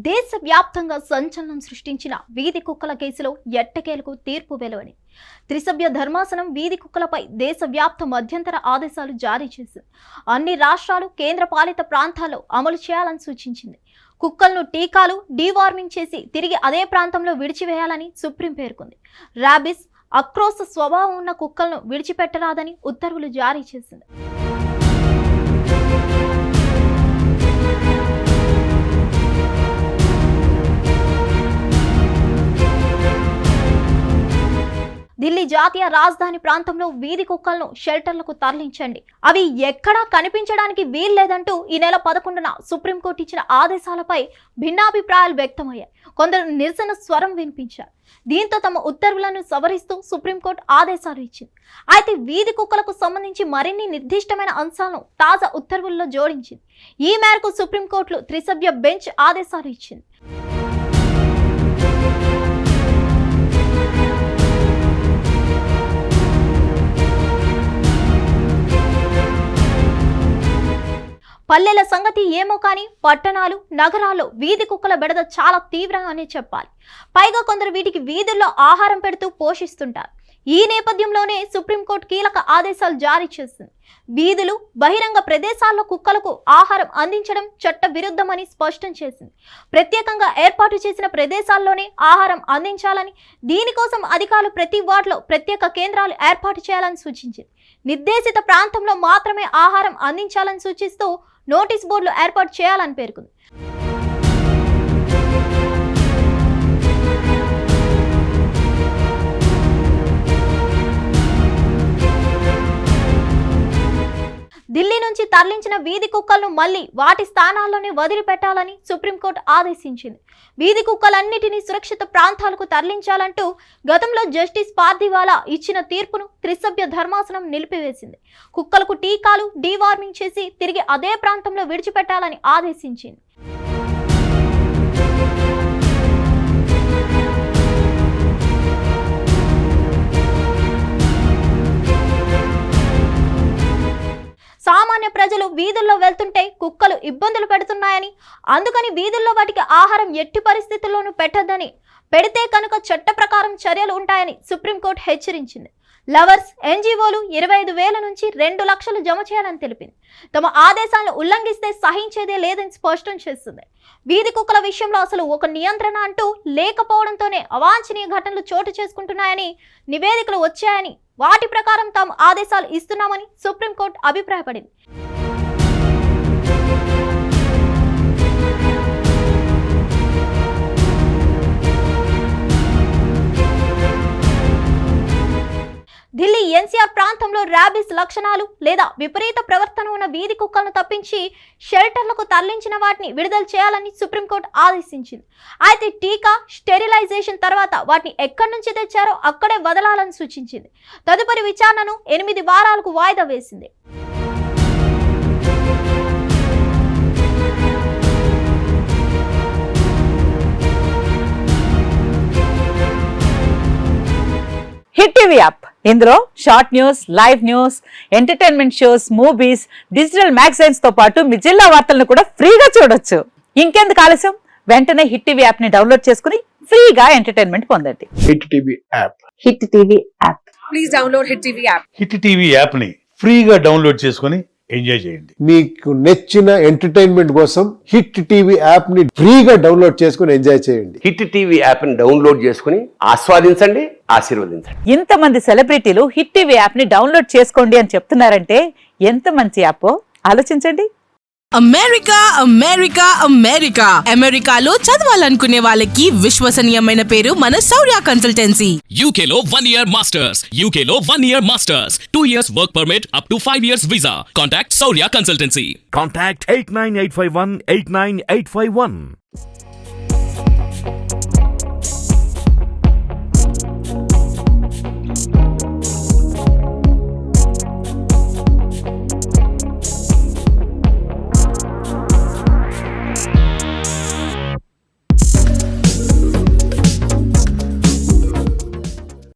దేశవ్యాప్తంగా సంచలనం సృష్టించిన వీధి కుక్కల కేసులో ఎట్టకేలకు తీర్పు వెలువడింది. త్రిసభ్య ధర్మాసనం వీధి కుక్కలపై దేశవ్యాప్త మధ్యంతర ఆదేశాలు జారీ చేసింది. అన్ని రాష్ట్రాలు, కేంద్రపాలిత ప్రాంతాల్లో అమలు చేయాలని సూచించింది. కుక్కలను టీకాలు, డీవార్మింగ్ చేసి తిరిగి అదే ప్రాంతంలో విడిచివేయాలని సుప్రీం పేర్కొంది. ర్యాబిస్, ఆక్రోశ స్వభావం ఉన్న కుక్కలను విడిచిపెట్టరాదని ఉత్తర్వులు జారీ చేసింది. ఢిల్లీ జాతీయ రాజధాని ప్రాంతంలో వీధి కుక్కలను షెల్టర్లకు తరలించండి, అవి ఎక్కడా కనిపించడానికి వీల్లేదంటూ ఈ నెల 11న సుప్రీంకోర్టు ఇచ్చిన ఆదేశాలపై భిన్నాభిప్రాయాలు వ్యక్తమయ్యాయి. కొందరు నిరసన స్వరం వినిపించారు. దీంతో తమ ఉత్తర్వులను సవరిస్తూ సుప్రీంకోర్టు ఆదేశాలు ఇచ్చింది. అయితే వీధి కుక్కలకు సంబంధించి మరిన్ని నిర్దిష్టమైన అంశాలను తాజా ఉత్తర్వుల్లో జోడించింది. ఈ మేరకు సుప్రీంకోర్టులో త్రిసభ్య బెంచ్ ఆదేశాలు ఇచ్చింది. పల్లెల సంగతి ఏమో కానీ పట్టణాలు, నగరాల్లో వీధి కుక్కల బెడద చాలా తీవ్రంగానే చెప్పాలి. పైగా కొందరు వీటికి వీధుల్లో ఆహారం పెడుతూ పోషిస్తుంటారు. ఈ నేపథ్యంలోనే సుప్రీంకోర్టు కీలక ఆదేశాలు జారీ చేసింది. వీధులు, బహిరంగ ప్రదేశాల్లో కుక్కలకు ఆహారం అందించడం చట్ట విరుద్ధమని స్పష్టం చేసింది. ప్రత్యేకంగా ఏర్పాటు చేసిన ప్రదేశాల్లోనే ఆహారం అందించాలని, దీనికోసం అధికారులు ప్రతి వార్డులో ప్రత్యేక కేంద్రాలు ఏర్పాటు చేయాలని సూచించింది. నిర్దేశిత ప్రాంతంలో మాత్రమే ఆహారం అందించాలని సూచిస్తూ నోటీస్ బోర్డులు ఏర్పాటు చేయాలని పేర్కొంది. ఢిల్లీ నుంచి తరలించిన వీధి కుక్కలను మళ్లీ వాటి స్థానాల్లోనే వదిలిపెట్టాలని సుప్రీంకోర్టు ఆదేశించింది. వీధి కుక్కలన్నిటినీ సురక్షిత ప్రాంతాలకు తరలించాలంటూ గతంలో జస్టిస్ పార్దివాలా ఇచ్చిన తీర్పును త్రిసభ్య ధర్మాసనం నిలిపివేసింది. కుక్కలకు టీకాలు, డీవార్మింగ్ చేసి తిరిగి అదే ప్రాంతంలో విడిచిపెట్టాలని ఆదేశించింది. సామాన్య ప్రజలు వీధుల్లో వెళ్తుంటే కుక్కలు ఇబ్బందులు పెడుతున్నాయని, అందుకని వీధుల్లో వాటికి ఆహారం ఎట్టి పరిస్థితుల్లోనూ పెట్టొద్దని, పెడితే కనుక చట్ట ప్రకారం చర్యలు ఉంటాయని సుప్రీంకోర్టు హెచ్చరించింది. లవర్స్, ఎన్జీఓలు 25,000 నుంచి 2 లక్షలు జమ చేయాలని తెలిపింది. తమ ఆదేశాలను ఉల్లంఘిస్తే సహించేదే లేదని స్పష్టం చేస్తుంది. వీధి కుక్కల విషయంలో అసలు ఒక నియంత్రణ అంటూ లేకపోవడంతోనే అవాంఛనీయ ఘటనలు చోటు చేసుకుంటున్నాయని నివేదికలు వచ్చాయని, వాటి ప్రకారం తాము ఆదేశాలు ఇస్తున్నామని సుప్రీంకోర్టు అభిప్రాయపడింది. ఢిల్లీ ఎన్సీఆర్ ప్రాంతంలో ర్యాబిస్ లక్షణాలు లేదా విపరీత ప్రవర్తన ఉన్న వీధి కుక్కలను తప్పించి షెల్టర్లకు తరలించిన వాటిని విడుదల చేయాలని సుప్రీంకోర్టు ఆదేశించింది. అయితే టీకా, స్టెరిలైజేషన్ తర్వాత వాటిని ఎక్కడి నుంచి తెచ్చారో అక్కడే వదలాలని సూచించింది. తదుపరి విచారణను 8 వారాలకు వాయిదా వేసింది. హిట్ టీవీ యాప్, ఇందులో short news, live news, entertainment shows, movies, digital magazines తో పాటు మీ జిల్లా వార్తలను కూడా ఫ్రీగా చూడొచ్చు. ఇంకెందుకు ఆలస్యం, వెంటనే హిట్ టీవీ యాప్ ని డౌన్లోడ్ చేసుకుని ఫ్రీగా ఎంటర్టైన్మెంట్ పొందండి. Hit TV app, hit TV app, please download hit TV app. Hit TV app ని ఫ్రీగా డౌన్లోడ్ చేసుకుని ఎంజాయ్ చేయండి. మీకు నచ్చిన ఎంటర్టైన్మెంట్ కోసం హిట్ టీవీ యాప్ ని ఫ్రీగా డౌన్లోడ్ చేసుకుని ఎంజాయ్ చేయండి. హిట్ టీవీ యాప్ ని డౌన్లోడ్ చేసుకుని ఆస్వాదించండి, ఆశీర్వదించండి. ఇంతమంది సెలబ్రిటీలు హిట్ టీవీ యాప్ ని డౌన్లోడ్ చేసుకోండి అని చెప్తున్నారంటే ఎంత మంచి యాప్ ఆలోచించండి. అమెరికా అమెరికా అమెరికా అమెరికాలో చదవాలనుకునే వాళ్ళకి విశ్వసనీయమైన పేరు మన శౌర్య కన్సల్టెన్సీ. UK లో 1 year masters, UK లో 1 year masters, 2 years work permit up to 5 years visa. Contact Saurya Consultancy. Contact 89851 89851.